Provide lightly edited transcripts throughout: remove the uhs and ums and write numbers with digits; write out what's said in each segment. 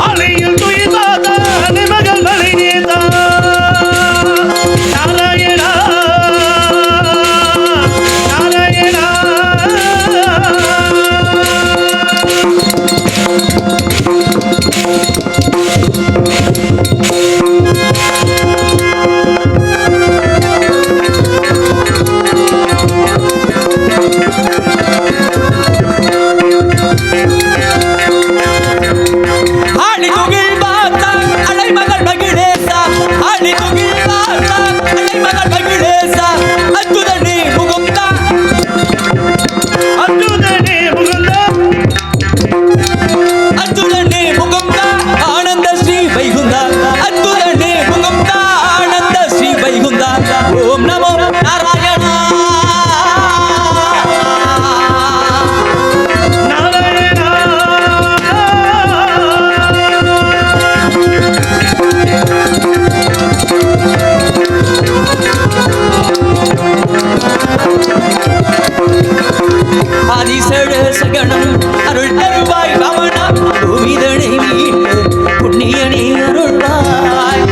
அலையில் துயிலாத மகள் மலை நேதா நாராயணா நாராயணா அருள் தருவாய் ரமணா பூமிதனை மீட்டு புண்ணியனே அருள்வாய்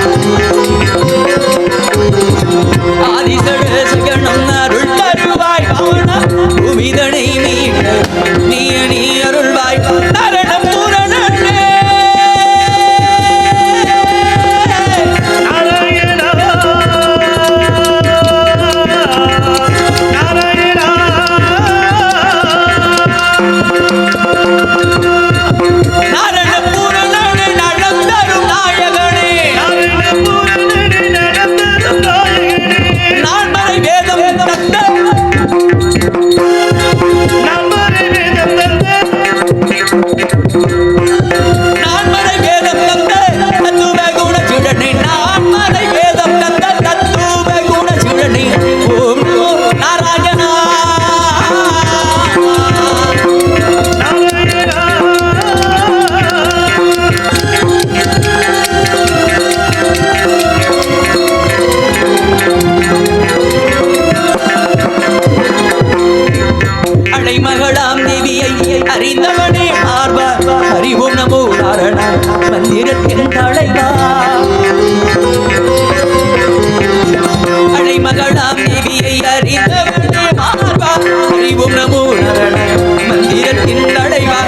ஆதிசட சகனம் அருள் தருவாய் ரமணா பூமிதனை மீட்டு புண்ணியனே அருள்வாய் நரணம் பூரணனே நாராயணா நாராயணா மகளாம் தேவியை அறிந்தவனே ஆர்வா அறிவோம் நமோ நாரண மந்திரத்தின் தலைவா அழை மகளாம் தேவியை அறிந்தவனே ஆர்வா அறிவோம் நமோ நாரண மந்திரத்தின் தலைவா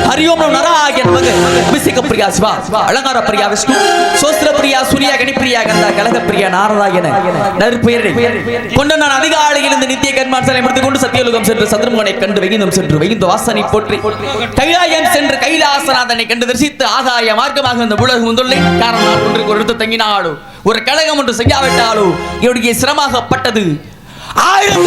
हरिओम नारायण नमः विसिक प्रिया शिवा अलंकार प्रिया विष्णु सोस्त्र प्रिया सूर्य गणि प्रिया गंधा कलग प्रिया नारायण நற்பெயரை கொண்ட நான் அதிகாலையில் இந்த நித்திய கர்மாசலை முடித்துக் கொண்டு சத்தியலோகம் சென்று சந்திரமுகனை கண்டு வெகுந்தம் சென்று வெகுந்த வாசனை போற்றி கைலாயம் சென்று கைலாசநாதனை கண்டு தரிசித்து ஆகாய மார்க்கமாக இந்த உலகம் வந்துள்ளேன். காரணம் நான் ஒன்றுக்கு ஒரு இடத்து தங்கினாலோ ஒரு கழகம் ஒன்று செய்யாவிட்டாலோ என்னுடைய சிரமாகப்பட்டது 1000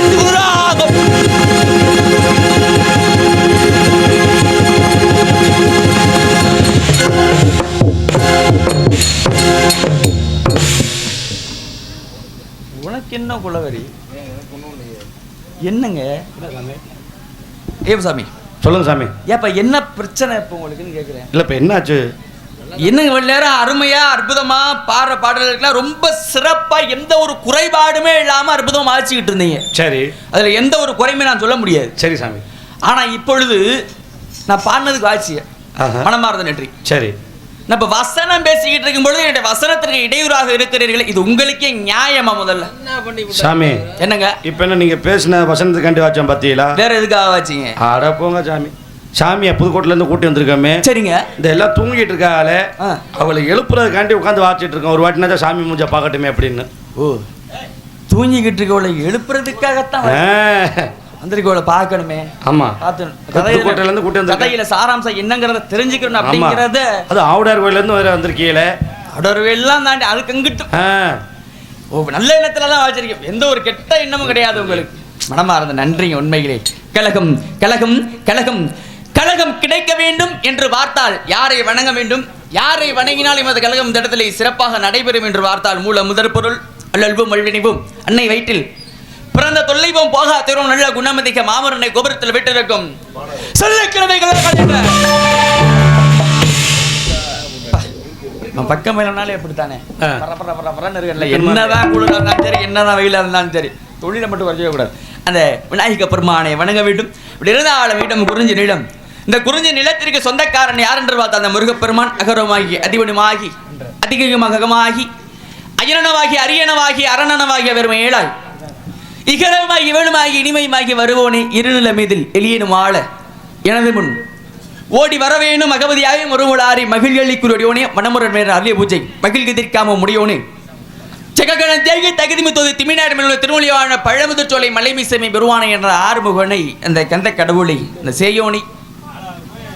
உனக்கு என்ன குலவரி என்னங்க சாமி சொல்லுங்க சாமி. ஏப்பா என்ன பிரச்சனை இப்போ உங்களுக்குன்னு கேட்குறேன். இல்லைப்பா என்னாச்சு? என்னங்க இவ்வளோ நேரம் அருமையா அற்புதமா பாடுற பாடல்களுக்கெல்லாம் ரொம்ப சிறப்பா எந்த ஒரு குறைபாடுமே இல்லாம அற்புதமா ஆச்சுக்கிட்டு இருந்தீங்க. சரி, அதுல எந்த ஒரு குறையுமே நான் சொல்ல முடியாது. சரி சாமி. ஆனா இப்பொழுது நான் பாடினதுக்கு ஆட்சிய மனமார்ந்த நன்றி. சரி, நான் இப்ப வசனம் பேசிக்கிட்டு இருக்கும் பொழுது என்னுடைய வசனத்திற்கு இடையூறாக இருக்கிறீர்கள். இது உங்களுக்கே நியாயமா? முதல்ல சாமி என்னங்க இப்ப என்ன நீங்க பேசின வசனத்துக்காண்டி வாச்சோம் பாத்தீங்களா? வேற எதுக்காக வாச்சிங்க? ஆட போங்க சாமி. சாமியை புதுக்கோட்டையில இருந்து கூட்டி வந்திருக்கோமே. சரிங்க. இந்த எல்லாம் தூங்கிட்டு இருக்காளே அவளை எழுப்புறதுக்காண்டி உட்காந்து வாச்சிட்டு இருக்கோம். ஒரு வாட்டினாச்சா சாமி மூஞ்ச பார்க்கட்டுமே அப்படின்னு. ஓ தூங்கிக்கிட்டு இருக்கவளை எழுப்புறதுக்காகத்தான் வந்திருக்கவளை பார்க்கணுமே. ஆமா, பார்த்து புதுக்கோட்டையில இருந்து கூட்டி வந்து கதையில சாராம்சம் என்னங்கிறத தெரிஞ்சுக்கணும் அப்படிங்கிறத. அது ஆவுடையார் கோயில இருந்து வேற வந்திருக்கீங்களே. ஆவுடையார் கோயிலாம் தாண்டி அதுக்கு எங்கிட்டு நல்ல எண்ணத்துல தான் வச்சிருக்கேன். எந்த ஒரு கெட்ட எண்ணமும் கிடையாது உங்களுக்கு. மனமார்ந்த நன்றிங்க உண்மையிலே. கலகம் கலகம் கலகம் கலகம் கிடைக்க வேண்டும் என்று பார்த்தால் யாரை வணங்க வேண்டும், யாரை வணங்கினாலும் அந்த கலகம் இந்த இடத்திலே சிறப்பாக நடைபெறும் என்று பார்த்தால் மூல முதற் பொருள் அல்லல்பும் அல்வினிவும் அன்னை வயிற்றில் பிறந்த தொல்லைவும் போக தரும் நல்ல குணமதிக்க மாமரனை கோபுரத்தில் விட்டிருக்கும் பக்கம் மேலனாலே எப்படித்தானே என்னதான் குளிரா இருந்தாலும் சரி, என்னதான் வெயிலா இருந்தாலும் சரி, தொழிலை மட்டும் வரையவே கூடாது. அந்த விநாயக பெருமானை வணங்க வேண்டும். இப்படி இருந்தாலும் வீடம் குறிஞ்சி நிலம். இந்த குறிஞ்சி நிலத்திற்கு சொந்தக்காரன் யார் என்று பார்த்த அந்த முருகப்பெருமான் அகரமாகி அதிபனுமாகி அதிகமாகி அயனவாகி அரியனவாகி அரணனவாகிய வெறும் ஏழாய் இகரமாகி இவளுமாகி இனிமையுமாகி வருவோனே இருநில மீதில் எளியனும் ஆள எனது முன் ஓடி வரவேணும் அகவதியாவே முருமுளாரி மகிழ்களிக்குரியோனே மனமுரன் மேற அரிய பூஜை மகிழ் கதிர்க்காம முடியோனே செககணன் தேகி தகுதி முத்தோது திமிழ்நாடு மேலுள்ள திருமொழியான பழமுதிர்ச்சோலை மலைமிசமை பெருவானை என்ற ஆறுமுகனை அந்த கந்த கடவுளை அந்த சேயோனி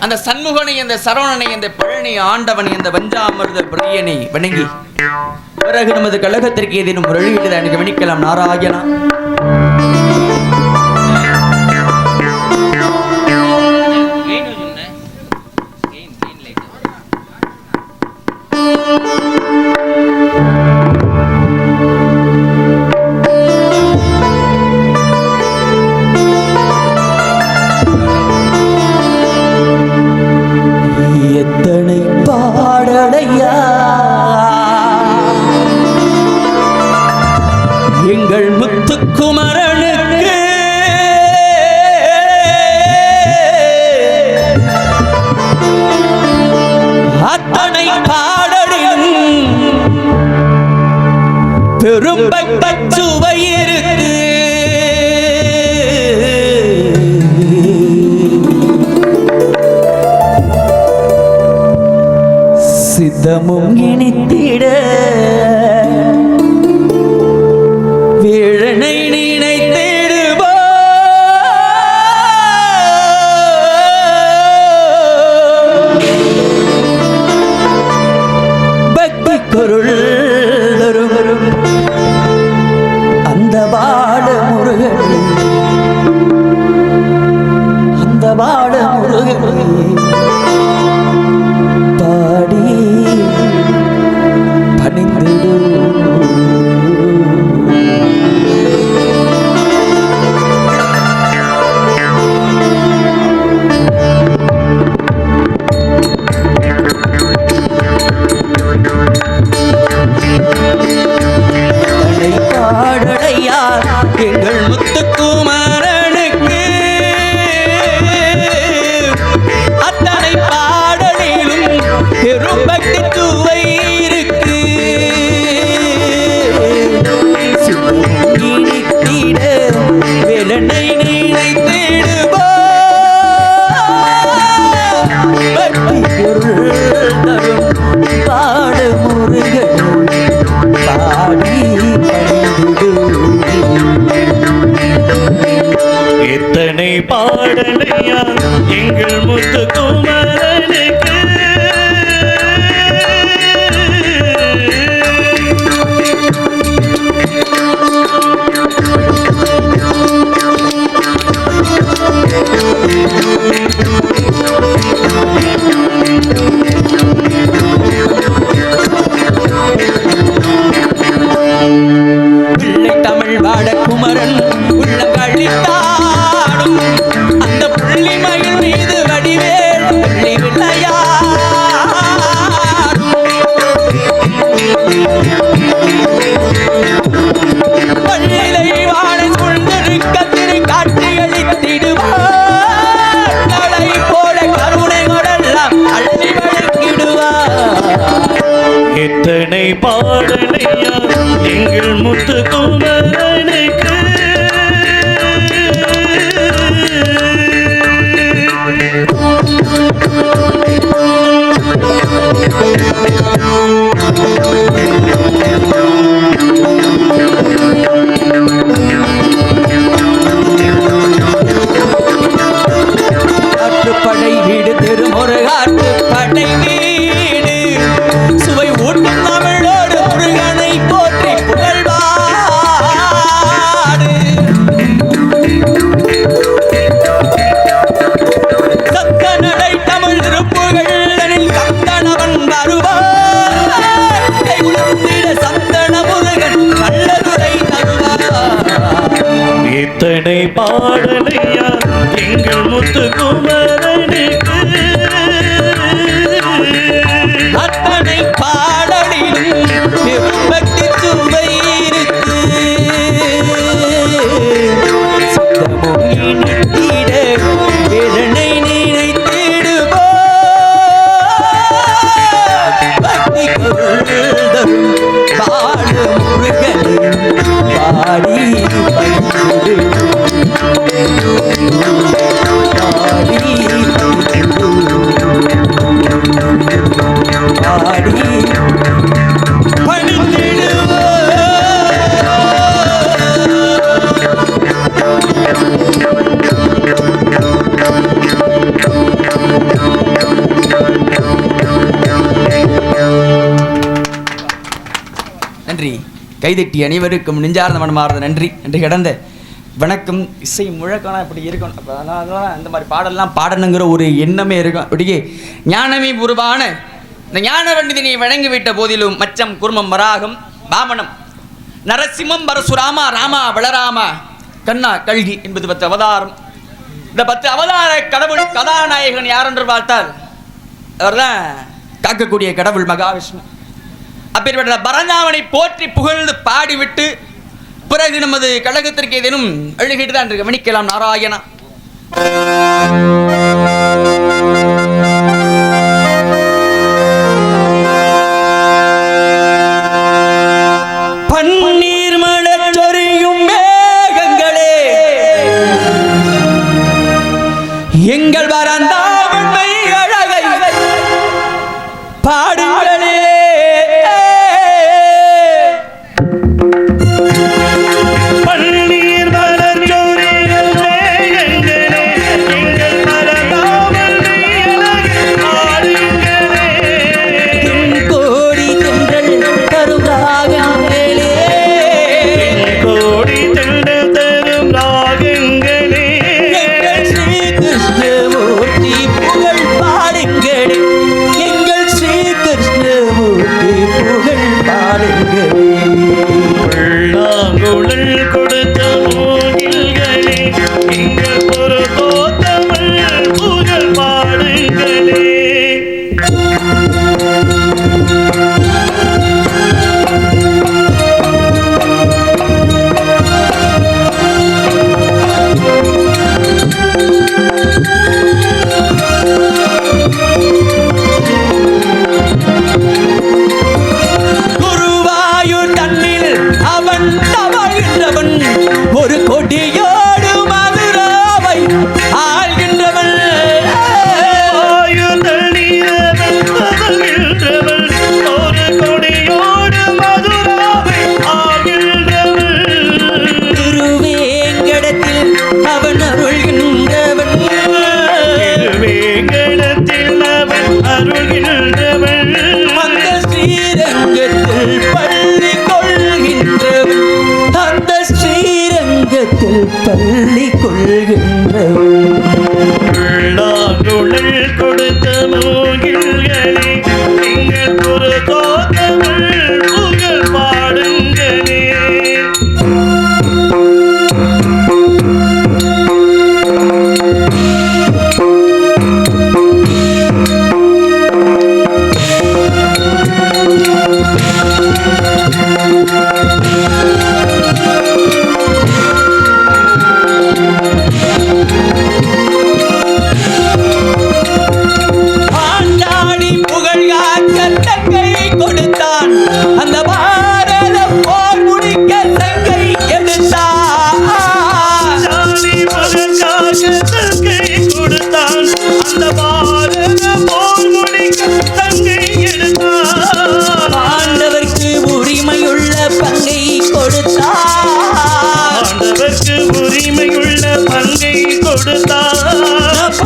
அந்த சண்முகனை அந்த சரவணனை அந்த பழனி ஆண்டவனை அந்த பஞ்சாமிர்த பிரியனை வணங்கி பிறகு நமது கழகத்திற்கு ஏதேனும் ஒரு எழுதியதை எனக்கு கவனிக்கலாம். நாராயணா எத்தனை பாடலையா எங்கள் முத்துக்குமரனுக்கு அத்தனை பாடலிலும் பெரும் சுவை இருக்கு. சித்தமும் இனித்திட வீழனை நினைத்திடுவோ பக்தி பொருள் தரும் அந்த பாட முருகன் அந்த பாட முருகன் பாடி பணிந்திட எங்கள் முத்துக்குமரனுக்கு அத்தனை பாடலிலும் பக்தி சுவை இருக்கு. சித்தமொழியிட இதனை நினைத்திடுவோ பக்தி கொள்ளும் பாடு முருகனை பாடி பணிந்திடு. நன்றி. கைதட்டி அனைவருக்கும் நெஞ்சார்ந்த மனமார்ந்த நன்றி. நன்றி கடந்த வணக்கம். இசை முழக்கம்னா இப்படி இருக்கணும். அப்போ அதனால அந்த மாதிரி பாடலாம் பாடணுங்கிற ஒரு எண்ணமே இருக்கும். அப்படியே ஞானமே உருவான இந்த ஞான பண்டிதனை வழங்கிவிட்ட போதிலும் மச்சம் குர்மம் வராகம் வாமனம் நரசிம்மம் பரசுராமா ராமா பலராமா கண்ணா கல்கி என்பது 10 அவதாரம். இந்த 10 அவதார கடவுள் கதாநாயகன் யார் என்று பார்த்தால் அவர்தான் காக்கக்கூடிய கடவுள் மகாவிஷ்ணு. அப்பேற்பட்ட பரந்தாமனை போற்றி புகழ்ந்து பாடிவிட்டு பிறகு நமது கழகத்திற்கு ஏதேனும் எழுகிட்டு தான் இருக்கு. கவனிக்கலாம். நாராயணா பன்னீர் மழை சொரியும் மேகங்களே எங்கள் பரந்தாமனை அழகை பாடுங்களே. பள்ளி கொள்கின்றவன் கொடுத்த மூகில்களே நீங்கள் ஒரு தோத்தமிழ் புகழ் பாடுங்களே.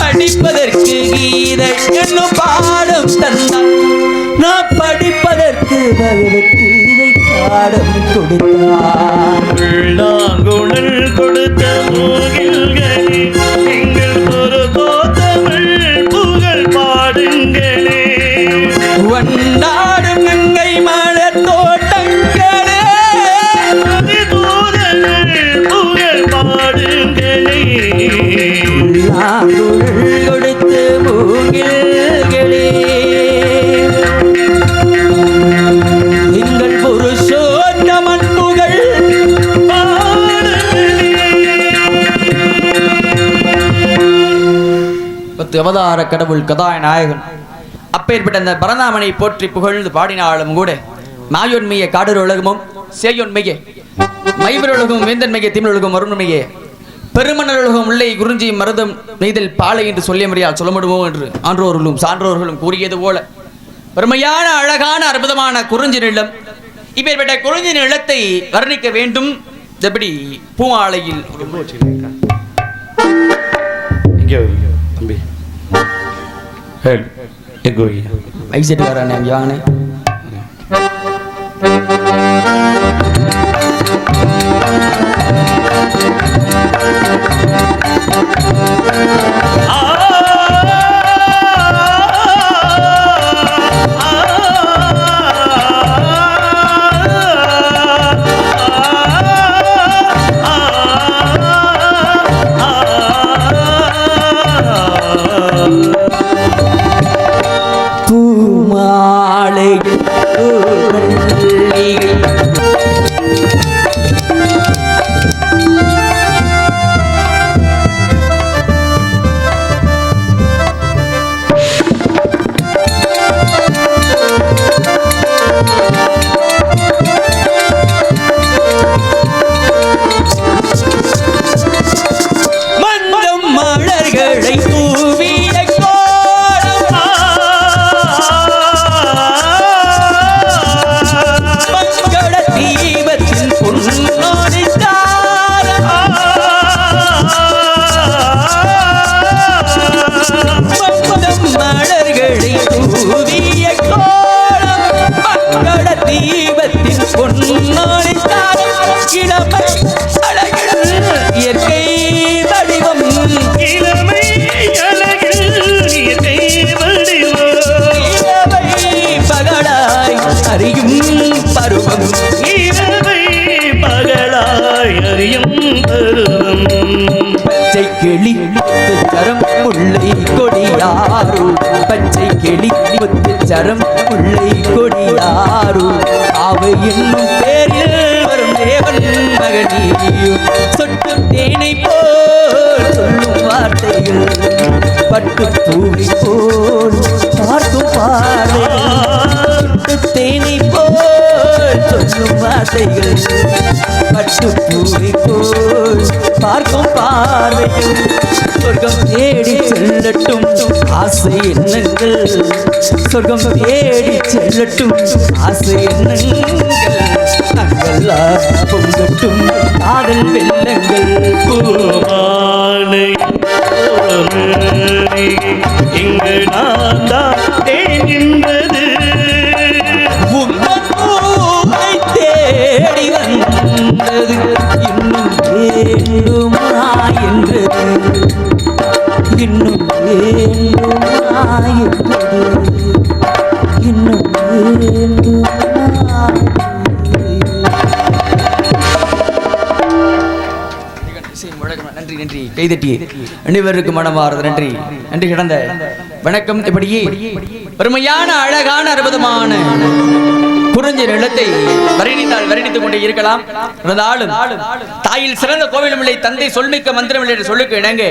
படிப்பதற்கு கீதை என்னும் பாடம் தந்தான். நான் படிப்பதற்கு பகவத்கீதை பாடம் கொடுத்தான். கொடுத்த மூகில்களே நீங்கள் ஒரு தோத்தமிழ் புகழ் பாடுங்களே. வண்டாடும் கங்கை மலர் தோட்டங்களே புகழ் பாடுங்களே. முத்து அவதார கடவுள் கதாநாயகன் அப்பேற்பட்ட அந்த பரந்தாமனை போற்றி புகழ்ந்து பாடினாலும் கூட மாயொன்மைய காடர் உலகமும் சேயொன்மைய மைவருலகம் வேந்தன்மைய திமிழுலகம் வருண்மைய பெருமன்னருலகம் உள்ளே குறிஞ்சி மருதம் நெய்தல் பாலை என்று சொல்ல முடியாது சொல்ல முடியுமோ என்று ஆன்றோர்களும் சான்றோர்களும் கூறியது போல பெருமையான அழகான அற்புதமான குறிஞ்சி நிலம். இப்பேற்பட்ட குறிஞ்சி நிலத்தை வர்ணிக்க வேண்டும். எப்படி பூமாலையில் தம்பி வைசெட்டு வரானே அங்கே வாங்கினே கிளி சரம் முல்லை கொடியாரு பச்சை கிளி சரம் முல்லை கொடியாரு அவை என்னும் பேரில் வரும் தேவன் மகனியும் சொட்டு தேனை போல் சொல்லும் வார்த்தைகள் பட்டு பூவி போல் பார்க்கும் பார்வைகள் சொட்டு தேனை போல் சொல்லும் வார்த்தைகள் பட்டு பூவி போல் பார்க்கும் பார்வைகள் சொர்க்கம் தேடி செல்லட்டும் ஆசை எண்ணங்கள் சொர்க்கம் தேடி செல்லட்டும் ஆசை எண்ணங்கள் தங்களால் பொங்கட்டும் காதல் வெள்ளங்கள் பூமாலை இங்கு நான் தான் தேங்கின்றது தேடி வந்தது இன்னும் வேண்டுமா என்றது இன்னும் வேண்டுமா என்றது இன்னும் வேண்டுமா. நன்றி நன்றி கைதட்டி அனைவருக்கு மனமார்ந்த நன்றி நன்றி கிடந்த வணக்கம். இப்படியே பெருமையான அழகான அற்புதமான குறிஞ்சி நிலத்தை வர்ணித்துக் கொண்டே இருக்கலாம். இருந்தாலும் தாயில் சிறந்த கோவிலும் இல்லை தந்தை சொல்மிக்க மந்திரம் இல்லை என்று சொல்லுக்கு இணங்க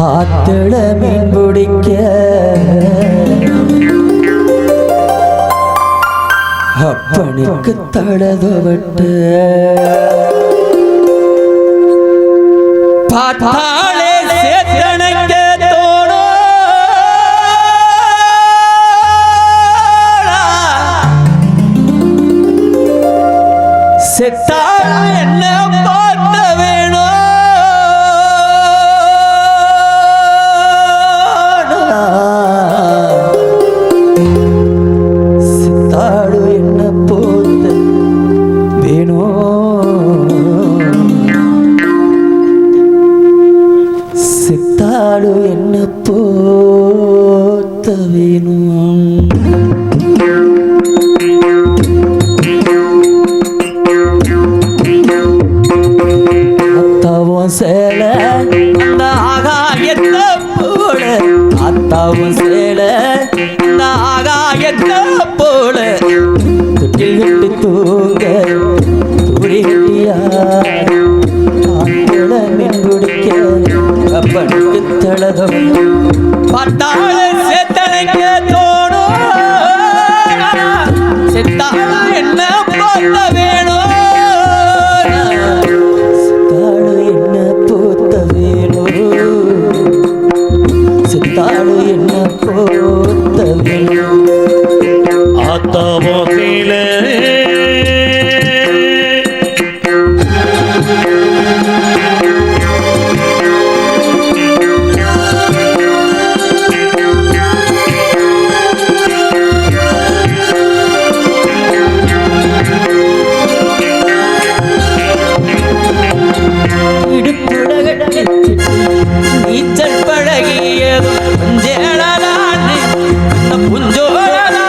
ஆத்தள மீன் பிடிக்க அப்பனுக்கு தளதவட்ட பார்த்தாலே சேத்தனை குடிக்க அப்பனுக்கு தளதம் பார்த்தால சேத்தனைக்க தோணும் செத்தால என்ன போத்த வேணும் செத்தாடு என்ன போத்த வேணும் செத்தாடு என்ன போத்த வேணும் ஆத்தாவோ கீழே நீச்சல் பழகியதும் புஞ்சேளானே அந்த புஞ்சோளானே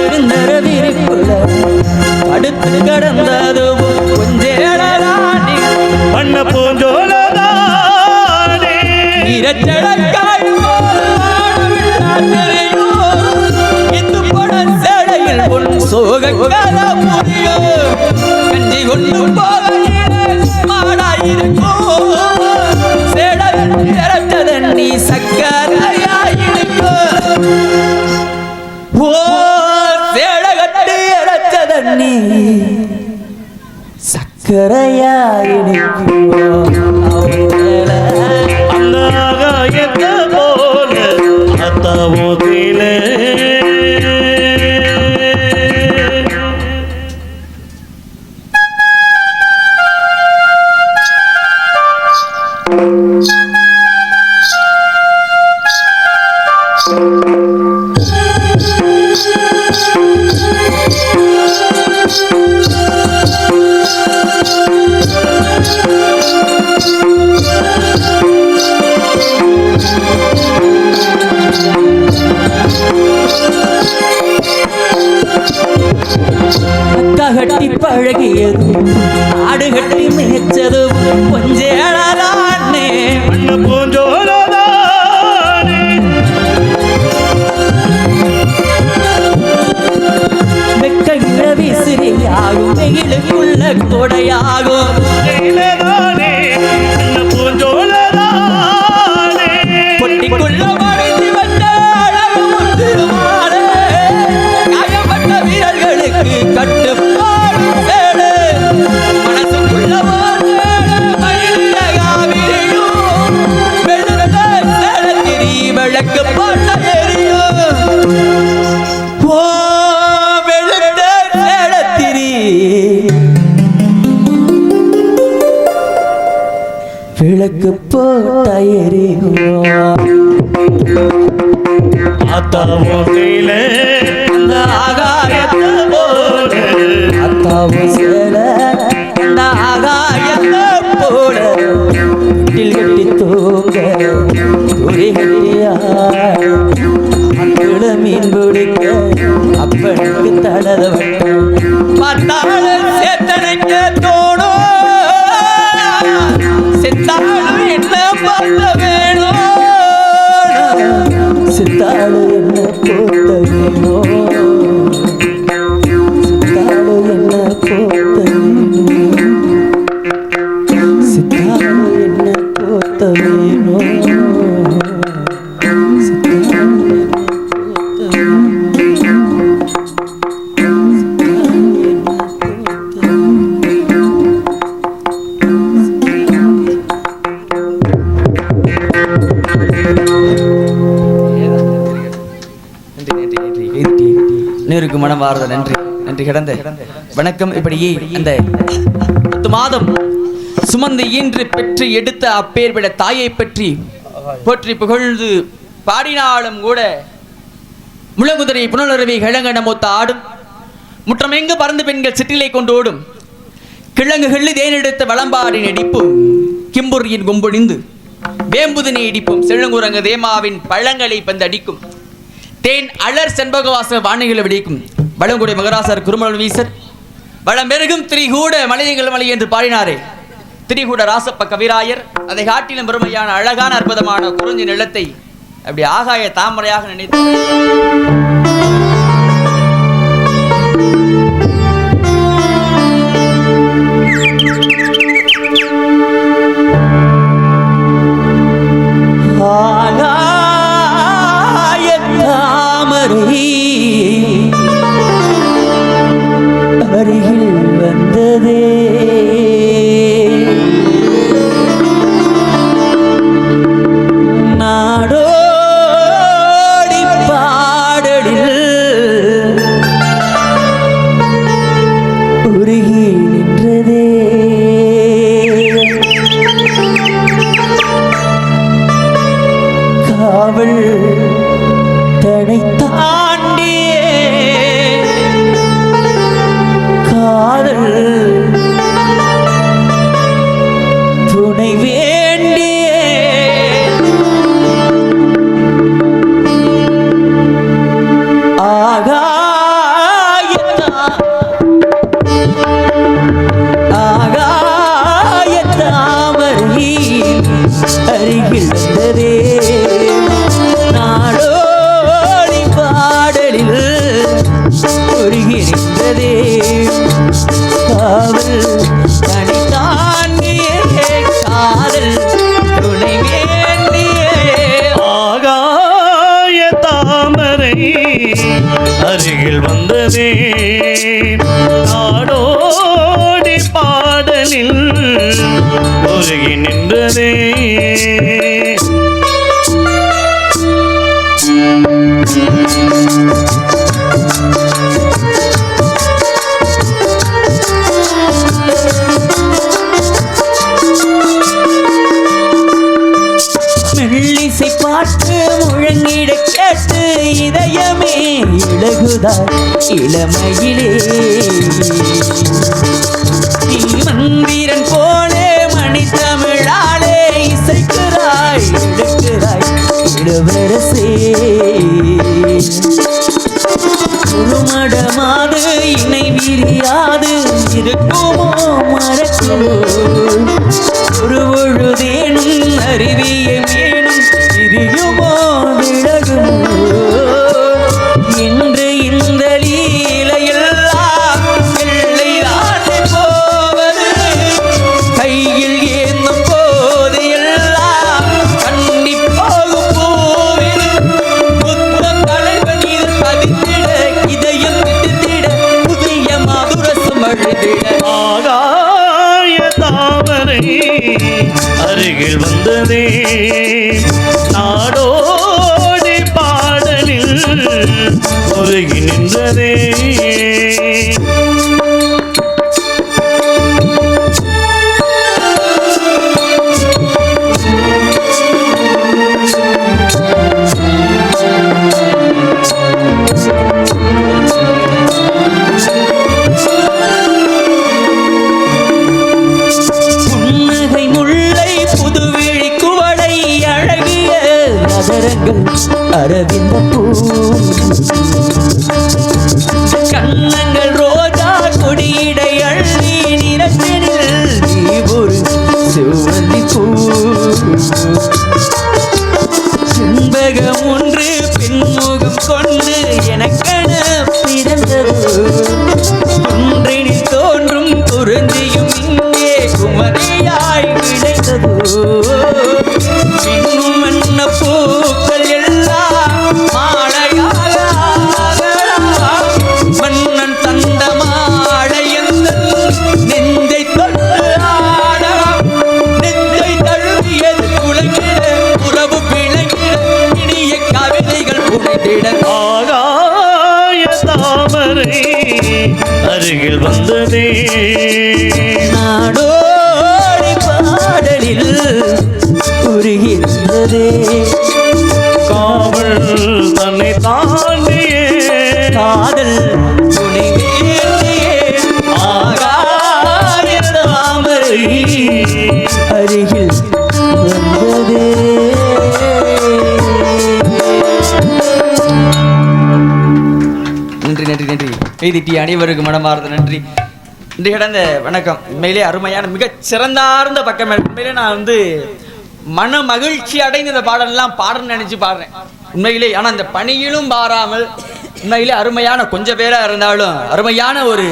எழுந்தரவிற்குள்ள அடுத்து கடந்ததும் புஞ்சேளானே பண்ண பூஞ்சோலதானே இரச்சடக்காய் இந்து பட சேடையில் உன் சோக கதை புரியும் கஞ்சி கொண்டு போகாயிருக்கும் சேடல் இறச்சதன் நீ சக்கரையாயிருக்கும் ஓ சேடகட்டி இறச்சதன் நீ சக்கரையாயிருக்கும் அந்த ஆகாயத்தை போல ஆத்தாவோ கீழே கட்டி பழகியது ஆடு கட்டி மேய்ச்சது கொஞ்சேளானே பண்ண பூஞ்சோலதானே வெக்க இழவி சிறியாகும் வெயிலுக்குள்ள கொடையாகும் கீழேதானே பண்ண பூஞ்சோலதானே பொட்டிக்குள்ள மடிந்து வந்த அழகு முத்துமாலே காயப்பட்ட வீரர்களுக்கு கட்டுப்பாடு சேடு மனசுக்குள்ள மயில காவிரியும் வெளுத்த சேடத்திரி விளக்கு போட்ட எரியும் ஓ வெளுத்த சேடத்திரி விளக்கு போட்ட எரியும் ஆத்தாவோ கீழே அந்த ஆகாயத்தை போல அத்தாவும் சேல அந்த ஆகாயத்தை போல கட்டில் கட்டி தூங்க துரி கட்டியாட மீன் பிடிக்க அப்பனுக்கு தடத வட்டம் பார்த்தால சேத்தனைக்க தோணும் செத்தாலும் என்ன பார்த்த வேணும் சித்தாடு என்ன போத்த வேணும் சித்தாடு என்ன போத்த வேணும் சித்தாடு என்ன போத்த வேணும் சித்தாடு என்ன போத்த நேருக்கு மனம் வாரத நன்றி நன்றி கிடந்த வணக்கம். இப்படியே அந்த 10 மாதம் சுமந்து ஈன்று பெற்று எடுத்த அப்பேர் விட தாயை பற்றி போற்றி புகழ்ந்து பாடினாலும் கூட முழங்குதிரை புனலருவி கிழங்கன மூத்த ஆடும் முற்றமெங்கு பறந்து பெண்கள் சிற்றிலை கொண்டு ஓடும் கிழங்கு கிள்ளி தேனெடுத்த வளம்பாடின் இடிப்பும் கிம்புரியின் கும்பொழிந்து வேம்புதினை இடிப்பும் செழுங்குரங்கு தேமாவின் பழங்களை பந்தடிக்கும் தேன் அலர் செண்பகவாச வாணிகளை வெடிக்கும் வளங்குடை மகராசர் குருமலன் வீசர் வளம் பெருகும் திரிகூட மலையங்கள் மலை என்று பாடினாரே திரிகூட ராசப்ப கவிராயர் அதை காட்டிலும் பெருமையான அழகான அற்புதமான குறிஞ்சி நிலத்தை அப்படி ஆகாய தாமரையாக நினைத்து ஒருகி நின்றதே காவல் தனி தாங்கியே காதல் துணை வேண்டியே ஆகாய தாமரை அருகில் வந்ததே நாடோடி பாடலில் ஒருகி நின்றதே மெல்லிசை பாட்டு முழங்கிட கேட்டு இதயமே இழகுதாய் இளமையிலே நீ மந்திரன் போலே மணி தமிழாலே இசைக்கிறாய் எடுக்கிறாய் இளவரசே குருமடமாது இணை விரியாது இருக்குமோ மறக்குமோ ஒரு பொழுதேனும் அருவியை மேலும் திரியுமோ விலகுமோ என்று இந்த லீலையெல்லாம் எல்லை தாண்டி போவது கையில் ஏந்தும் போது எல்லாம் கண்ணி போகும் பூவில் புத்தம் தலைவன் இது பதித்திட இதயம் விட்டுத்திட புதிய மதுரசம் அழுதிட ஆகாய தாமரை அருகில் வந்ததே நாடோடி பாடலில் ஒருகி நின்றதே புன்னகை முல்லை புதுவிழி குவளை அழகிய நகரங்கள் அரவிந்த பூ கண்ணங்கள் ரோஜா கொடியிடை அள்ளி நிறத்தினில் நீ ஒரு செவ்வந்தி பூ செண்பகம் ஒன்று பின்முகம் கொண்டு எனக்கென பிறந்தது ஒன்றினில் தோன்றும் குறிஞ்சியும் இங்கே குமரியாய் விளைந்ததோ இன்னும் வண்ண பூக்கள் எல்லாம் மாலையாக ஆகலாம். மன்னன் தந்த மாலை எந்தன் நெஞ்சை தொட்டு ஆடலாம் நெஞ்சை தழுவியது குலைந்திட உறவு பிழைந்திட இனிய கவிதைகள் புனைந்திட ஆகாய தாமரை அருகில் வந்ததே நாடோடி பாடலில் உருகின்றதே காவல் தன்னை தாண்டியே காதல் துணை வேண்டியே ஆகாய தாமரை அருகில் வந்ததே. நன்றி நன்றி நன்றி கைதிட்டி அனைவருக்கு மனமார்ந்த நன்றி. இன்று கிடந்த வணக்கம் உண்மையிலே அருமையான மிகச் சிறந்தார்ந்த பக்கம். உண்மையிலே நான் மன மகிழ்ச்சி அடைந்த இந்த பாடலாம் பாடணும்னு நினைச்சு பாடுறேன் உண்மையிலே. ஆனால் இந்த பணியிலும் பாராமல் உண்மையிலே அருமையான கொஞ்சம் பேரா இருந்தாலும் அருமையான ஒரு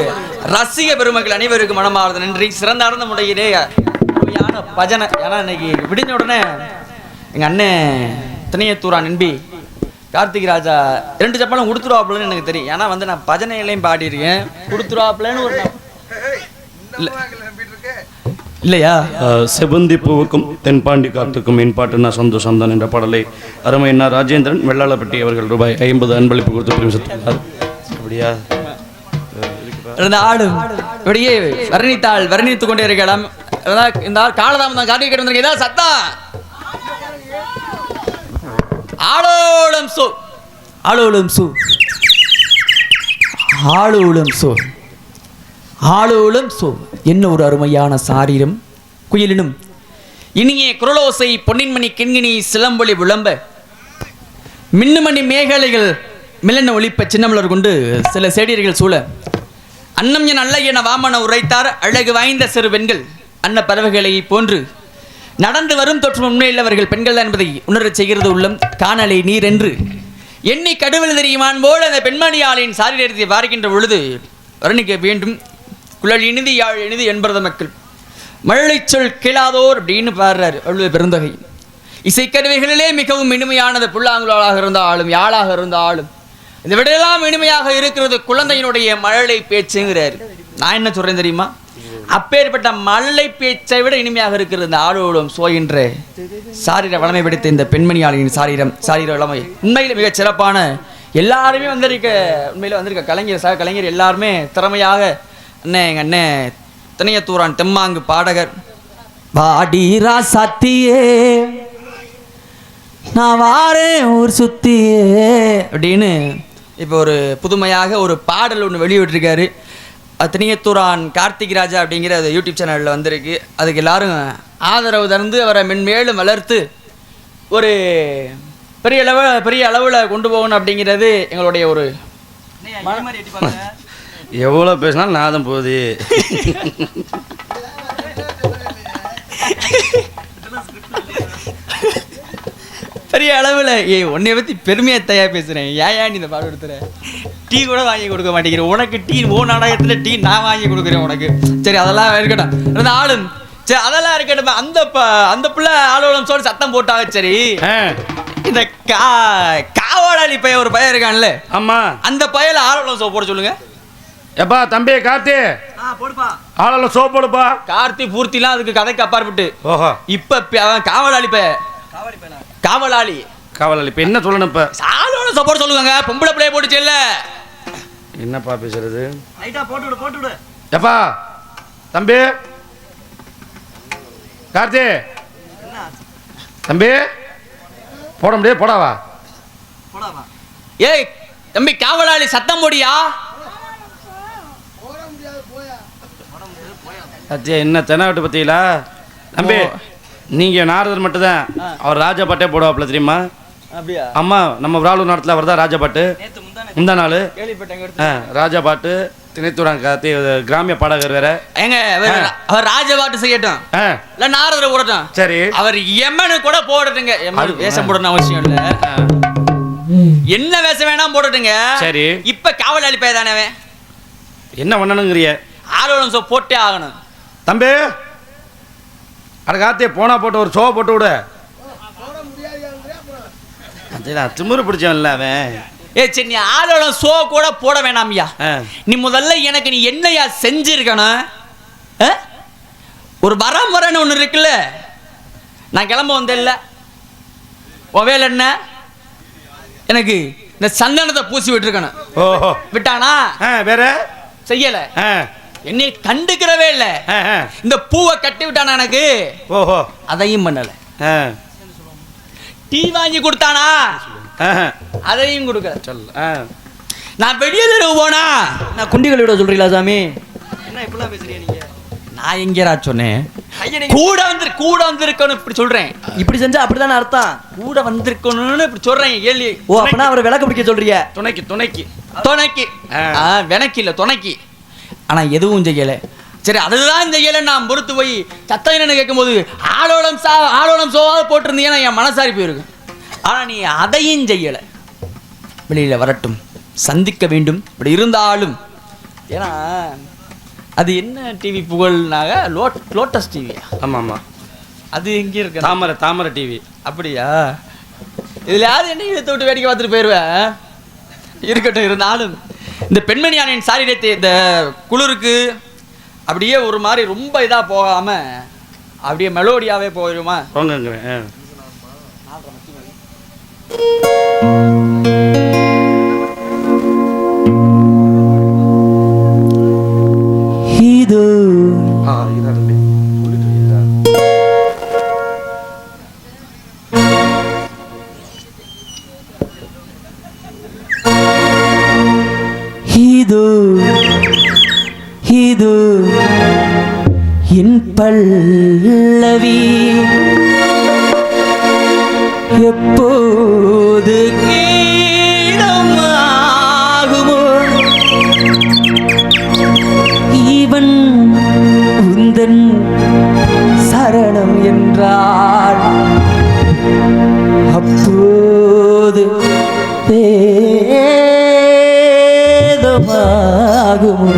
ரசிக பெருமக்கள் அனைவருக்கு மனமார்ந்த நன்றி. சிறந்தார்ந்த முறையிலே அருமையான பஜனை. ஏன்னா இன்னைக்கு விடிஞ்ச உடனே எங்கள் அண்ணன் திணையத்தூரா நம்பி கார்த்திக் ராஜா 2 சப்பாலும் கொடுத்துருவாப்புலன்னு எனக்கு தெரியும். ஏன்னா நான் பஜனையிலையும் பாடியிருக்கேன். கொடுத்துருவாப்புலன்னு ஒரு இல்லையா செவந்தி பூவுக்கும் தென்பாண்டி காத்துக்கும் என் பாட்டு நான் சந்தோஷம் தான் என்ற பாடலை அருமையண்ணா ராஜேந்திரன் வெள்ளாளப்பட்டி அவர்கள் ரூபாய் 50 அன்பளிப்பு கொடுத்து பிரிமித்தார். அப்படியா ஆடும் இப்படியே வர்ணித்துக் கொண்டே இருக்கலாம். இந்த காலதாமதம் காட்டி கேட்டு ஏதாவது சத்தா ஆளோளம் சோ ஆளோளம் சோ ஆளோளம் சோ ஆளோளம் சோ என்ன ஒரு அருமையான சாரீரம் குயிலினும் இனிய குரலோசை பொன்னின்மணி கிண்கிணி சிலம்பொலி விளம்ப மின்னுமணி மேகலைகள் மில்லன ஒளிப்ப சின்னமலர் கொண்டு சில செடியர்கள் சூழ அன்னம் என் அல்ல என வாமன உரைத்தார் அழகு வாய்ந்த சிறு பெண்கள் அன்ன பறவைகளை போன்று நடந்து வரும் தொற்றும் உண்மையில் அவர்கள் பெண்கள் என்பதை உணரச் செய்கிறது உள்ளம் காணலை நீர் என்று எண்ணி கடுவில் தெரியுமான் போல் அந்த பெண்மணியாளின் சாரீரத்தை பார்க்கின்ற பொழுது வர்ணிக்க வேண்டும். குழல் இனிது யாழ் இனிது என்பது மக்கள் மழலை சொல் கேளாதோர் அப்படின்னு பாடுறாரு வள்ளுவர் பெருந்தகை. இசைக்கருவிகளிலே மிகவும் இனிமையானது புல்லாங்குழலாக இருந்தாலும் யாழாக இருந்தாலும் இந்த விடையெல்லாம் இனிமையாக இருக்கிறது குழந்தையினுடைய மழலை பேச்சுங்கிறார். நான் என்ன சொல்றேன் தெரியுமா? அப்பேற்பட்ட மழலை பேச்சை விட இனிமையாக இருக்கிறது இந்த ஆளோடும் சோயின்ற சாரீர வளமை பிடித்த இந்த பெண்மணியாளின் சாரீர வளமை உண்மையில் மிகச் சிறப்பான. எல்லாருமே வந்திருக்க கலைஞர் எல்லாருமே திறமையாக எங்கள் அண்ணன் திணையத்தூரான் தெம்மாங்கு பாடகர் வாடீரா சத்தியே நான் வாரேன் ஊர் சுத்தியே அப்படின்னு இப்போ ஒரு புதுமையாக ஒரு பாடல் ஒன்று வெளியிட்டிருக்காரு. திணையத்தூரான் கார்த்திக் ராஜா அப்படிங்கிற அது யூடியூப் சேனலில் வந்திருக்கு. அதுக்கு எல்லாரும் ஆதரவு தந்து அவரை மென்மேலும் வளர்த்து ஒரு பெரிய அளவில் கொண்டு போகணும் அப்படிங்கிறது எங்களுடைய ஒரு எவ்வளோ பேசினாலும் நாதம் போகுது. பெரிய அளவில் உன்னை பற்றி பெருமையாக தயார் பேசுகிறேன். ஏன் நீ இந்த பாடம் எடுத்துற? டீ கூட வாங்கி கொடுக்க மாட்டேங்கிறேன் உனக்கு. டீ நாடகத்தில் டீ நான் வாங்கி கொடுக்குறேன் உனக்கு. சரி அதெல்லாம் இருக்கட்டும். அந்த ஆளும் சரி அதெல்லாம் இருக்கட்டும். அந்த பிள்ளை ஆளும் சொல்லி சத்தம் போட்டாங்க. சரி இந்த காவலாளி பையன் ஒரு பையன் இருக்கான்ல, ஆமா, அந்த பையல ஆளும் சோப் போட சொல்லுங்க. எப்பா தம்பி கார்த்தி போடுப்பா ஆளும் சோப் போடுப்பா. கார்த்தி பூர்த்திலாம் அதுக்கு கதைக்கு அப்பாற்பட்டு. ஓஹோ இப்ப அவன் காவலாளி பையன். காவலாளி இப்ப என்ன சொல்லணும்? இப்ப ஆளோட சப்போர்ட் சொல்லுங்க. பொம்பளை பிள்ளைய போட்டுச்சு இல்ல, என்னப்பா பேசுறது? லைட்டா போட்டு விடு. எப்பா தம்பி கார்த்தி தம்பி போட முடியாது போடாவா? ஏய் தம்பி காவலாளி சத்தம் போடியா. என்ன தெனாவட்டு பத்தியிலா தம்பி? நீங்க நாரதர் மட்டும்தான், அவர் ராஜா பாட்டே போடுவாப்ல தெரியுமா? அப்படியா? ஆமா, நம்ம விராலூர் நாட்டில் அவர் தான் ராஜா பாட்டு. முந்தா நாள் ராஜா பாட்டு. திணைத்துறாங்க கிராமிய பாடகர் வேற. எங்க அவர் ராஜா பாட்டு செய்யட்டும், இல்ல நாரதர் போடட்டும். சரி அவர் எம்மனு கூட போடட்டுங்க. வேஷம் போடணும் அவசியம் இல்ல, என்ன வேஷம் வேணாம் போடட்டுங்க. சரி இப்ப காவலாளி பையன் தானே, என்ன பண்ணணுங்கிறிய? ஆலோலம் போட்டே ஆகணும். தம்பி அட கார்த்தியை போனா போட்டு ஒரு ஷோ போட்டு விடு. திமுரு பிடிச்சவன்ல அவன். சரி நீ ஆலோலம் ஷோ கூட போட வேணாம்யா. நீ முதல்ல எனக்கு நீ என்னையா செஞ்சிருக்கணும்? ஒரு வரமுறைன்னு ஒன்று இருக்குல்ல, நான் கிளம்ப வந்தேன்ல, உன் வேலை என்ன? எனக்கு இந்த சந்தனத்தை பூசி விட்டுருக்கணும். ஓஹோ விட்டானா? வேற செய்யல. என்னை கண்டுக்கிறவே இல்ல. இந்த பூவை கட்டி விட்டானா எனக்கு? ஓஹோ அதையும் பண்ணல. டீ வாங்கி கொடுத்தானா? அதையும் கொடுக்கல. சொல்ல நான் வெளியில போனா நான் குண்டிகள் விட சொல்றீங்களா சாமி? என்ன இப்படிலாம் பேசுறீங்க நீங்க? நான் எங்கேரா சொன்னேன்? கூட வந்திருக்கணும் இப்படி சொல்றேன். இப்படி செஞ்சா அப்படிதானே அர்த்தம்? கூட வந்திருக்கணும்னு இப்படி சொல்றேன். கேள்வி. ஓ அப்பனா அவரை விளக்க பிடிக்க சொல்றீங்க? துணைக்கு வினக்கு இல்ல துணைக்கு. ஆனா எதுவும் செய்யல. சரி அதுதான் செய்யல. நான் பொறுத்து போய் சத்தம் என்னன்னு கேட்கும்போது ஆலோலம் சோவாத போட்டிருந்தீங்கன்னா என் மனசாரி போயிருக்கு. ஆனா நீ அதையும் செய்யல. வெளியில வரட்டும், சந்திக்க வேண்டும். இப்படி இருந்தாலும் ஏன்னா அது என்ன டிவி புகழ்னாக லோட்டஸ் டிவியா? ஆமா ஆமா, அது எங்கே இருக்கு? தாமரை டிவி. அப்படியா? இதுல யாரு என்ன இழுத்து விட்டு வேடிக்கை பார்த்துட்டு போயிடுவேன். இருக்கட்டும். இருந்தாலும் இந்த பெண்மணியானின் சாரீரத்தை இந்த குளிருக்கு அப்படியே ஒரு மாதிரி ரொம்ப இதா போகாம அப்படியே மெலோடியாவே போயிருமா? இது இது என் பல்லவி எப்போது கீழமாகுமோ? இவன் உந்தன் சரணம் என்றால் அப்போது கீதமாகுமோ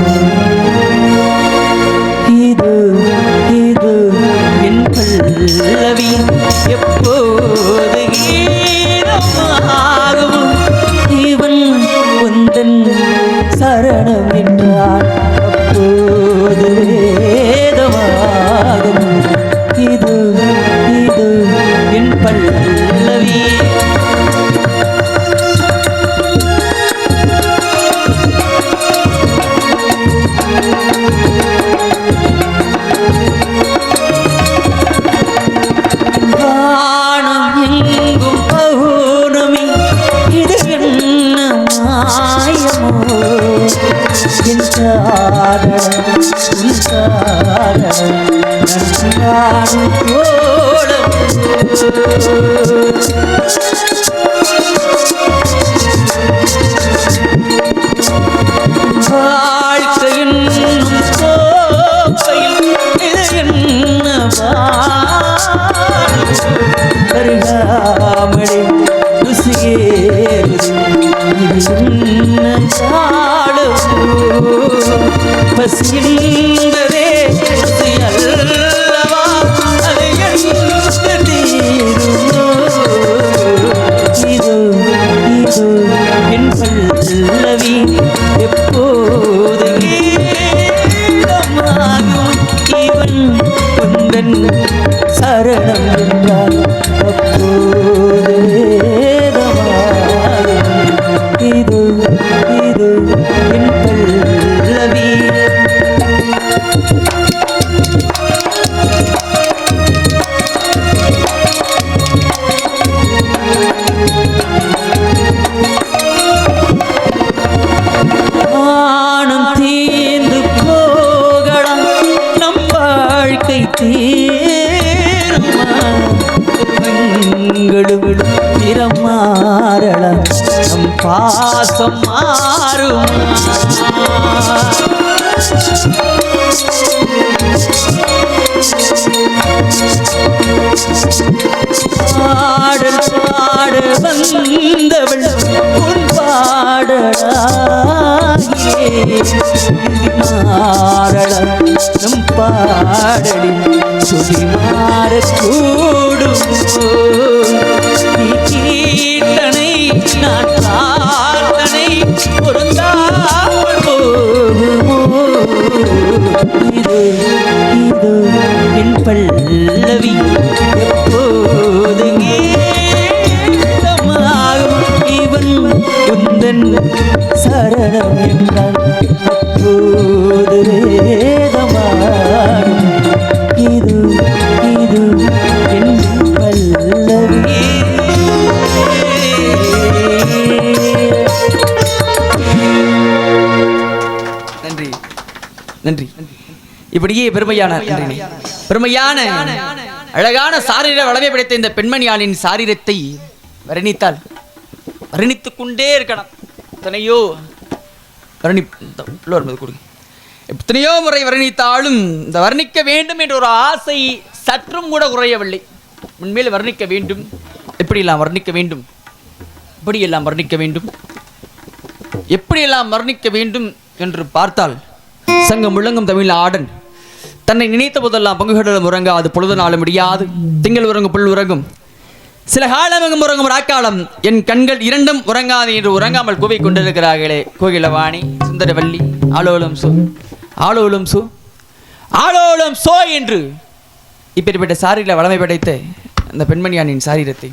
இது இது என் பல்லவி எப்போது கீதமாகுமோ இவன் உந்தன் சரணம் என்றார் அப்போது வேதமாகுமோ இது இது என் பல்லவி வாழ்க்கையின் கோப்பையில் இது என்ன வருகாமலே ருசியேறுது இது என்ன சாடும் பசியின்றதே அல்லவா அது எந்த தீருமோ இது இது என் பல்லவி எப்போது கீதமாகும் இவன் உந்தன் சரணம் என்றால் அப்போது வேதமாகும் இது இது என் பல்லவி ஆனம் தீர்ந்து போகலாம் நம் வாழ்க்கை தீருமா பெண்களும் நிறம் மாறலாம் நம் பாசம் மாறுமா பாடல் பாட வந்தவள் உன் பாடலாகியே மாறலாம் நம் பாடலில் சுடி மாறக்கூடும் கீர்த்தனை நான் பிரார்த்தனை பொருந்தாமல் போகுமோ இது இது என் பல்லவி எப்போது கீதமாகும் இவன் உந்தன் சரணம் என்றால் அப்போது வேதமாகும் இது இது என் பல்லவி நன்றி நன்றி இப்படியே பெருமையான அழகான சாரீர வளமை படைத்த இந்த பெண்மணியாளின் சாரீரத்தை வர்ணித்துக் கொண்டே இருக்கலாம். எத்தனையோ முறை வர்ணித்தாலும் இந்த வர்ணிக்க வேண்டும் என்ற ஒரு ஆசை சற்றும் கூட குறையவில்லை. உண்மையில் வர்ணிக்க வேண்டும். எப்படியெல்லாம் வர்ணிக்க வேண்டும், எப்படியெல்லாம் வர்ணிக்க வேண்டும், எப்படியெல்லாம் வர்ணிக்க வேண்டும் என்று பார்த்தால், சங்கம் முழங்கும் தமிழ் ஆடன் தன்னை நினைத்த போதெல்லாம் பங்குகளும் உறங்காது பொழுது நாளும் முடியாது திங்கள் உறங்கும் புல் உறங்கும் சில காலமெங்கும் உறங்கும் ராக்காலம் என் கண்கள் இரண்டும் உறங்காது என்று உறங்காமல் கூவிக் கொண்டிருக்கிறார்களே கோகிலவாணி சுந்தரவல்லி ஆலோலம் சோ ஆலோலம் சோ ஆலோலம் சோ என்று இப்படிப்பட்ட சாரீர வளமை படைத்த அந்த பெண்மணியானின் சாரீரத்தை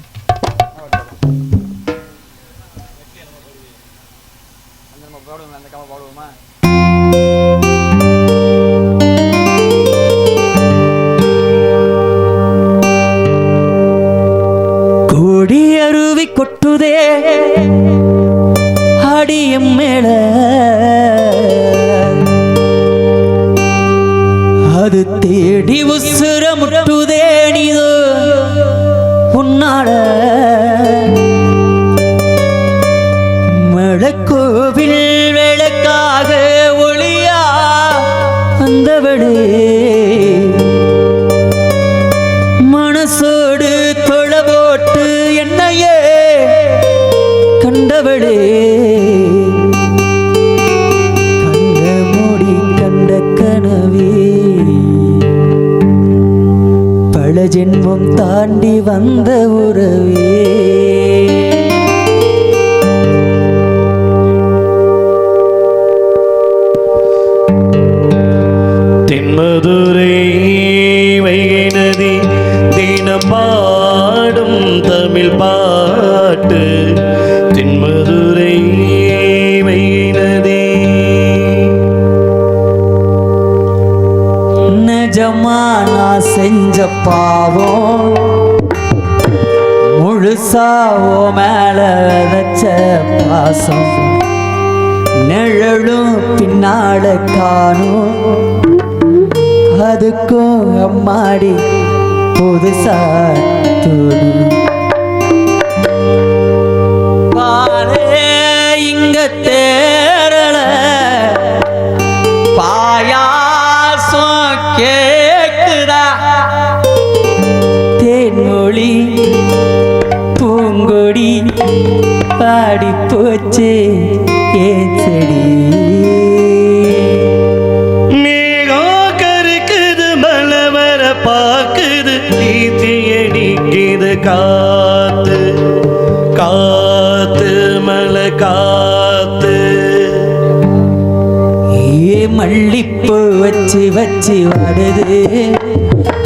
கோடி அருவி கொட்டுதே அடியம் மேல அது தேடி உசுர முட்டுதே நீதோ உன்னாட மழக்கோவில் விளக்காக ஒளியா வந்தவளே மனசோடு தொழ போட்டு என்னையே கண்டவளே ஜென்மம் தாண்டி வந்த உறவே தென்மதுரை வைகை நதி தினம் பாடும் தமிழ் பாட்டு தென்மதுரை வைகை நதி நிஜமா நான் செஞ்ச பாவம் முழுசாவோ மேல வச்ச பாசம் நிழலும் பின்னால காணும் அதுக்கும் அம்மாடி புதுசா தோணும் பாலே இங்க தேரல பாயாசம் கேக்குதா தேன்மொழி பூங்கொடி பாடி போச்சு ஏன் செடி மேகம் கருக்குது மழை வர பாக்குது தீத்தி அடிக்குது காத்து காத்து மழை காத்து ஏ மல்லிப்பூ வச்சு வச்சு வாடுது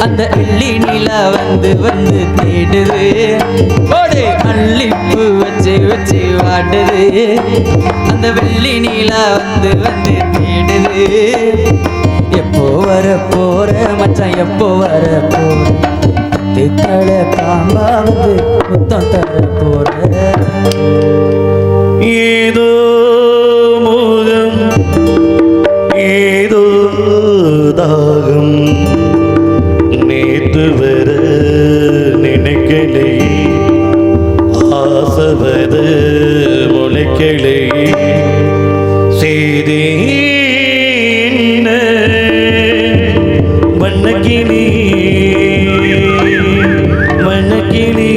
அந்த வெள்ளி நிலா வந்து வந்து தேடுது ஓடு மல்லிப்பூ வச்சு வச்சு வாடுது அந்த வெள்ளி நிலா வந்து வந்து தேடுது எப்போ வர போற மச்சான் எப்போ வர போற தித்தள காம்பா வந்து முத்தம் தர போற ஏதோ மோகம் ஏதோ தாகம் நேற்று வர நினைக்கலை ஆசவத முளைக்கலை செய்தே வண்ணக்கிளி வண்ணக்கிளி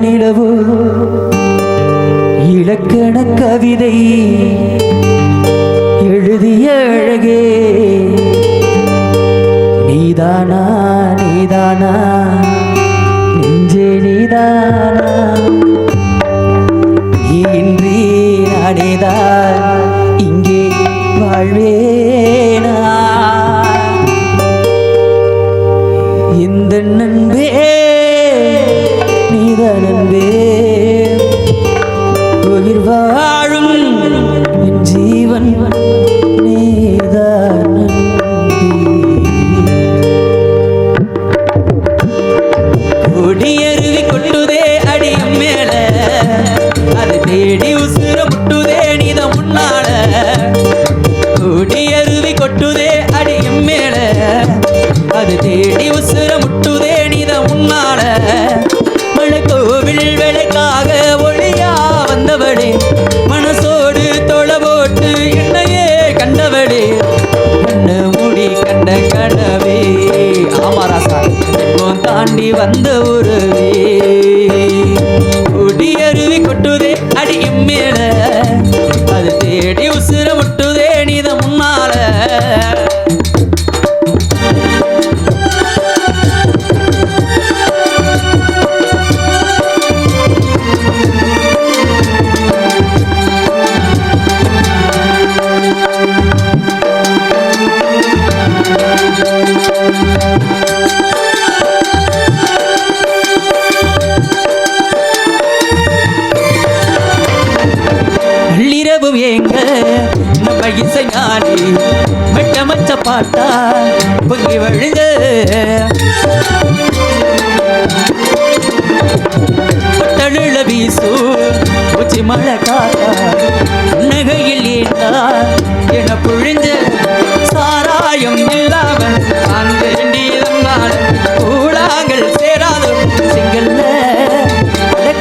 நிலவு இலக்கண கவிதை எழுதிய அழகே நீதானா நீதானா நெஞ்சே நீதானா நீ இன்றி நானேதான் இங்கே வாழ்வேனா இந்த நண்பே நீதனன்பே உயிர் வாழும் என் ஜீவன் கொடியருவி கொட்டுதே அடியம் மேல அது தேடி உசுர முட்டுதே நீத முன்னால கொடியருவி கொட்டுதே அடியம் மேல அது தேடி உசுர முட்டுதே நீத முன்னால கோவில் விளக்காக ஒளியா வந்தவளே மனசோடு தொலை போட்டு என்னையே கண்டவளே கண்ண மூடி கண்ட கனவே ஆமாராசா தாண்டி வந்த உறவே கொடியருவி கொட்டுதே அடியும் மேல அது தேடி உசுர முட்டுதே நீத முன்னால நள்ளிரவும் ஏங்க நம்ம இசைஞானி மெட்டமச்ச பாட்டா பொங்கி வழிஞ்ச தழுள வீசு உச்சி மழை காத்தா நகையில் ஏண்டா என புழிஞ்ச சாராயம் இல்லாம நான் வேண்டியதனால கூழாங்கள் சேராத சிங்கல்ல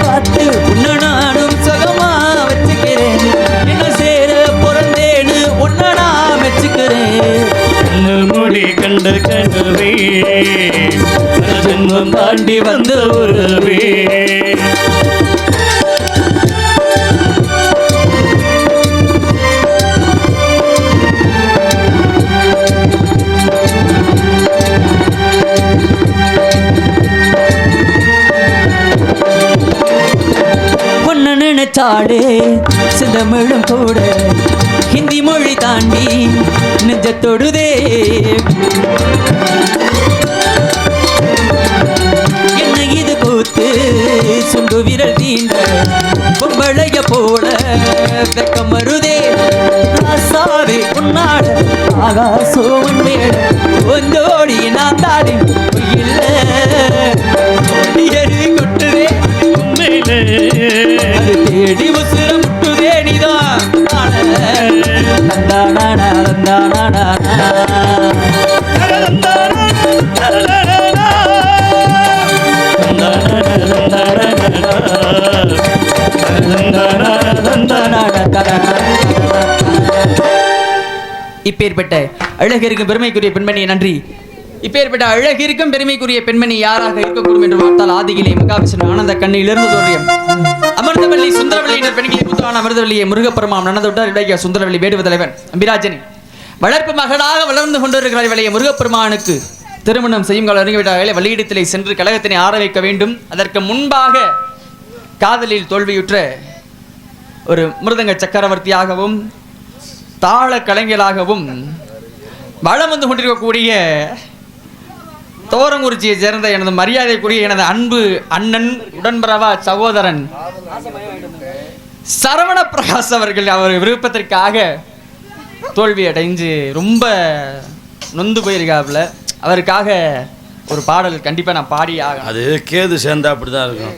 காத்து உன்ன நானும் சுகமா வச்சுக்கிறேன் என்ன சேர பிறந்தேன்னு உன்ன நான் வச்சுக்கிறேன் கோடி கண்ட கனவே ஜென்மம் தாண்டி வந்த உறவே நினைச்சாடே சிந்தமிழும் கூட ஹிந்தி மொழி தாண்டி நெஞ்சத்தொடுதே என்ன இது கூத்து சுண்டு விரல் தீண்ட பொம்பளைய போல வெக்கம் வருதே சாவே உன்னாட ஆகாசோன் மேட கொஞ்சோடி நான் தாடி இல்ல கொட்டுதே அது தேடி உசுர முட்டுதே நீதான் இப்பேற்பட்ட அழகிற்கும் பெருமைக்குரிய பெண்மணி நன்றி. இப்பேற்பட்ட அழகிற்கும் பெருமைக்குரிய பெண்மணி யாராக இருக்கக்கூடும் என்று பார்த்தால் ஆதியிலே மகாவிஷ்ணு ஆனந்த கண்ணிலிருந்து தோன்றியம் அமிர்தவல்லி சுந்தரவல்லியினர் பெண்களை புத்தான அமிர்தவல்லியை முருகப்பெருமாம் நன்னதொட்டார் இடையே சுந்தரவல்லி வேடுவ தலைவன் அம்பிராஜனி வளர்ப்பு மகளாக வளர்ந்து கொண்டிருக்கிற வழியை முருகப்பெருமானுக்கு திருமணம் செய்யும் கால அறிவிட்டார்களே வழியிடத்திலே சென்று கழகத்தினை ஆர வைக்க வேண்டும். அதற்கு முன்பாக காதலில் தோல்வியுற்ற ஒரு மிருதங்க சக்கரவர்த்தியாகவும் தாள கலைஞராகவும் வளம் வந்து கொண்டிருக்கக்கூடிய தோரங்குறிச்சியை சேர்ந்த எனது மரியாதைக்குரிய எனது அன்பு அண்ணன் உடன்பரவா சகோதரன் சரவண பிரகாஷ் அவர்கள் அவர் விருப்பத்திற்காக தோல்வி அடைஞ்சு ரொம்ப நொந்து போயிருக்காப்புல. அவருக்காக ஒரு பாடல் கண்டிப்பா நான் பாடி ஆக. அது கேது சேர்ந்தா அப்படிதான் இருக்கும்.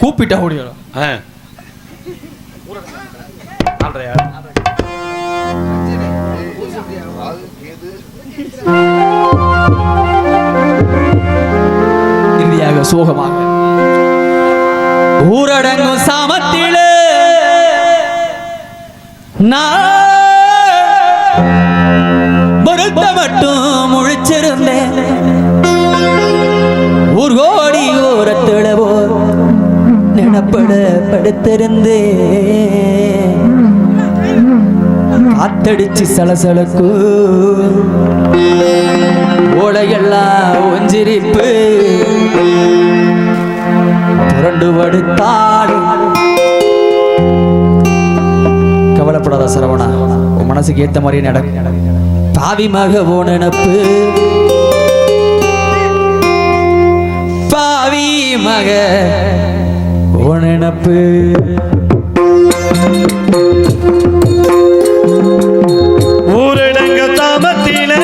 கூப்பிட்டா ஓடிடும். இறுதியாக சோகமாக ஊரடங்கும் சாமத்திலே பொருத்த மட்டும் முழிச்சிருந்தேன். ஊர் கோடி ஓரத்திலவோ நினப்பட படுத்திருந்தே காத்தடிச்சு சலசலக்கு ஓலையெல்லாம் ஒஞ்சிரிப்பு புரண்டு படுத்தாடு. கவலைப்படாத சரவணா, உன் மனசுக்கு ஏத்த மாதிரி நடக்கும். பாவி மக ஓ நினப்பு பாவி மக ஓ நினப்பு ஊரடங்க தாமத்திலே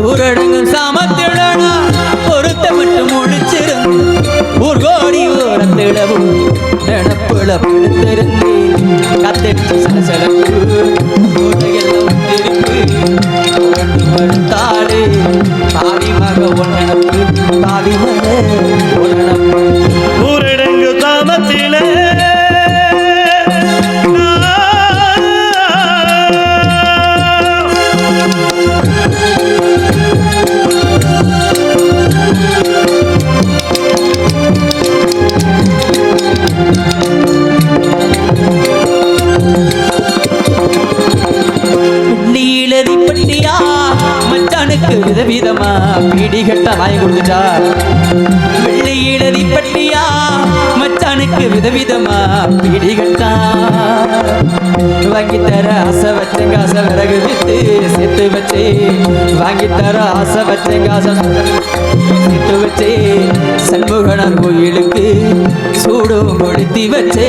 ஊரடங்கு சாமத்திடனா பொருத்த மட்டும் முடிச்சிருந்து ஊர் கோடி ஓரத்திடவும் நினப்புல படுத்திருந்தேன். கத்தடிச்சு சலசலப்பு எல்லாம் படுத்தாடு. பாவி மக ஒன்னப்பு பாவி மக ஒன்னப்பு ஊரடங்கு தாமத்திலே பட்டியா மச்சானுக்கு விதவிதமா பீடிகட்ட வாங்கி கொடுத்துட்டா. வெள்ளையிலதி பட்டியா மச்சானுக்கு விதவிதமா பீடிகட்டா வாங்கி தர ஆசை வச்சேன். காசை விறகு வித்து சேர்த்து வச்சே வாங்கி தர ஆசை வச்சேன். காசை சேர்த்து வச்சே சண்முகனார் கோயிலுக்கு சூடும் கொளுத்தி வச்சே.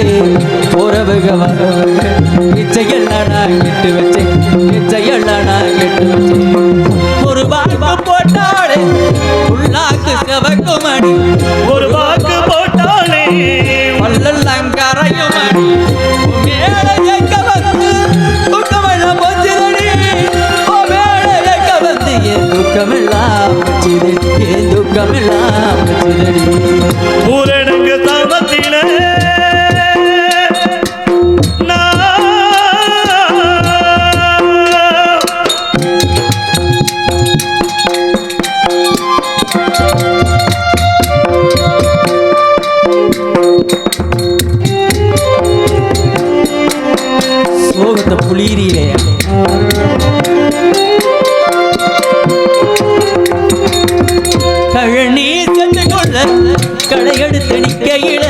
போறவங்க வரவங்க இச்சையெல்லாம் நான் கெட்டு வச்சேன். இச்சையெல்லாம் நான் கெட்டு வச்சேன். ஒரு வாக்கு போட்டாலே உள்ளாக்கு செவக்கும் மணி. ஒரு வாக்கு போட்டாலே பல்லெல்லாம் கரையும் மணி. மேல எங்க வந்து துக்கமெல்லாம் போச்சுதடி. மேல எங்க வந்து என் துக்கமெல்லாம் வச்சிதடி என் துக்கமெல்லாம் வச்சிதடி ஊரடங்கு தாமத்திலே சோகத்தை புளியிலே கழனி சென்று கொள்ள களையெடுத்து நிக்கையில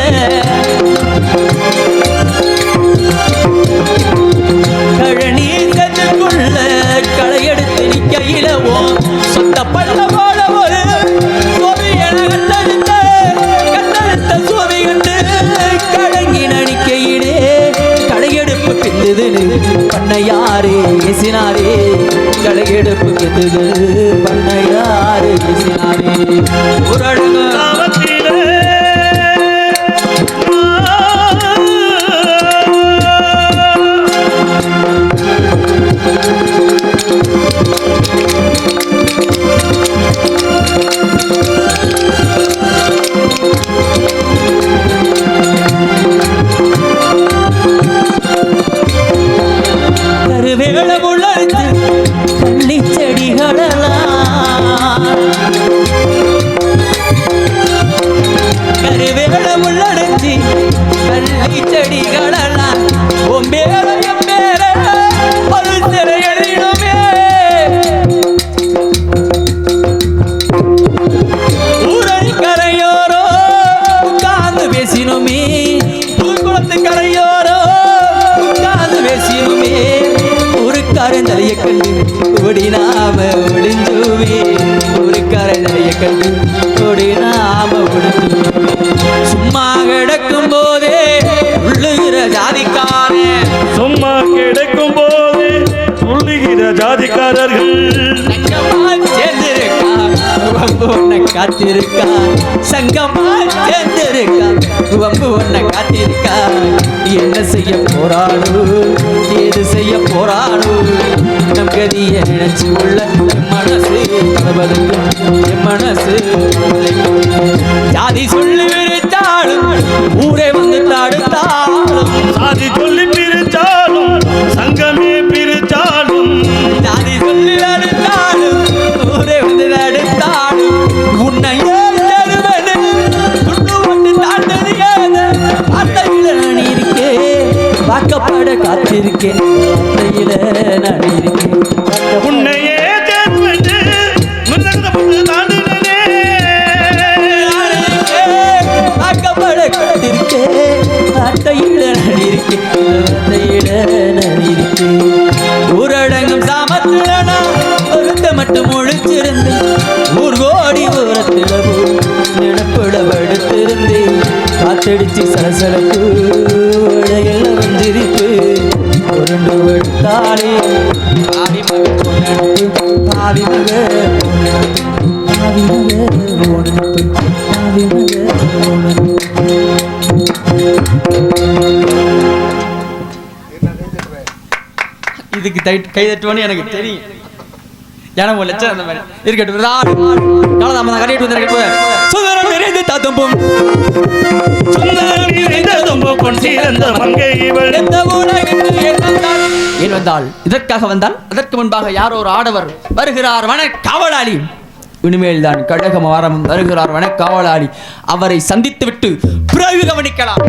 கழனி சென்று கொள்ள களையெடுத்து நிக்கையில ஓ சொந்த பள்ள போல ஒரு சோவி என கண்டெடுத்த சோவி கண்டு கழங்கி நடிக்கையிலே களையெடுப்பு பிந்துது பண்ணையாரே ஏசினாரே களையெடுப்பு பிந்துது பண்ணையாரே ஏசினாரே ஊரடங்கு தாமத்திலே கருவேல முளைத்து கள்ளி செடிகளெல்லாம் கருவேல முளைச்சி கள்ளி செடிகளெல்லாம் ஒம்பேர எம்பேர ஒரு சிறை எழுதிடுமே ஊரணி கரையோரோ உட்கார்ந்து பேசினோமே புதுக்குளத்து கரையோரோ உட்கார்ந்து பேசினோமே ஒரு கரைந்தலைய கண்டு ஓடினாம ஒளிஞ்சுவே ஒரு கரைந்தலைய கண்டு ஓடினாம ஒளிஞ்சுவே சும்மா கிடக்கும் போதே உள்ளுகிற ஜாதிக்காரே சும்மா கிடைக்கும் போது சொல்லுகிற ஜாதிக்காரர்கள் சங்கமா சேர்ந்திருக்கா வம்பு ஒன்ன காத்திருக்கா சங்கமா சேர்ந்திருக்கா வம்பு ஒன்ன காத்திருக்கா என்ன செய்ய போறாளோ ஏது செய்ய போறாளோ நம் கதிய நினைச்சு உள்ள என் மனசு பதபதக்கும், என் மனசு பதபதக்கும். ஜாதி சொல்லி விரித்தாலும் ஊரே வந்து தடுத்தாலும் சாதி சொல்லி பிரிச்சாலும் சங்கமே பிரிச்சாலும் ஜாதி சொல்லி தடுத்தாலும் ஊரே வந்து தடுத்தாலும் உன்னை ஏறுவனு துண்டு வந்து தாண்டறியாத அத்தையில நான் இருக்கேன் வாக்கப்பட காத்திருக்கேன் அத்தையில நான் இருக்கேன் உன்னையே தேர்வென்று மிருதங்கப்பட்டு தாண்டினே வாக்கப்பட காத்திருக்கேன் அத்தையில நான் இருக்கேன் அத்தையில நான் இருக்கேன் ஊரடங்கும் சாமத்துல நான் ஒருத்த மட்டும் முழிச்சிருந்தேன் ஊர் கோடி ஓரத்தில் நினப்பட படுத்திருந்தேன் காத்தடிச்சு சலசலப்பு உடையில வஞ்சிரிப்பு உருண்டு விட்டாலே பாவி மக பொன்னப்பு பாவி மக பாவி மக பொன்னப்பு பாவி மக இதுக்கு கை தட்டுவான்னு எனக்கு தெரியும். ஏன்னா ஒரு லட்சம் அந்த மாதிரி இருக்கட்டும். காலதாமதம் கட்டிட்டு வந்து சுதந்திரம் நிறைந்து ததும்பும் சுந்தரம் நிறைந்ததும் பொன் சீரந்த மங்கை இவள் எந்த உலகிற்கு ஏன் வந்தாள்? இதற்காக வந்தால் அதற்கு முன்பாக யாரோ ஒரு ஆடவர் வருகிறார் வன காவலாளி. இனிமேல் தான் கடகம் வாரம் வருகிறார் வன காவலாளி. அவரை சந்தித்து விட்டு பிறகு கவனிக்கலாம்.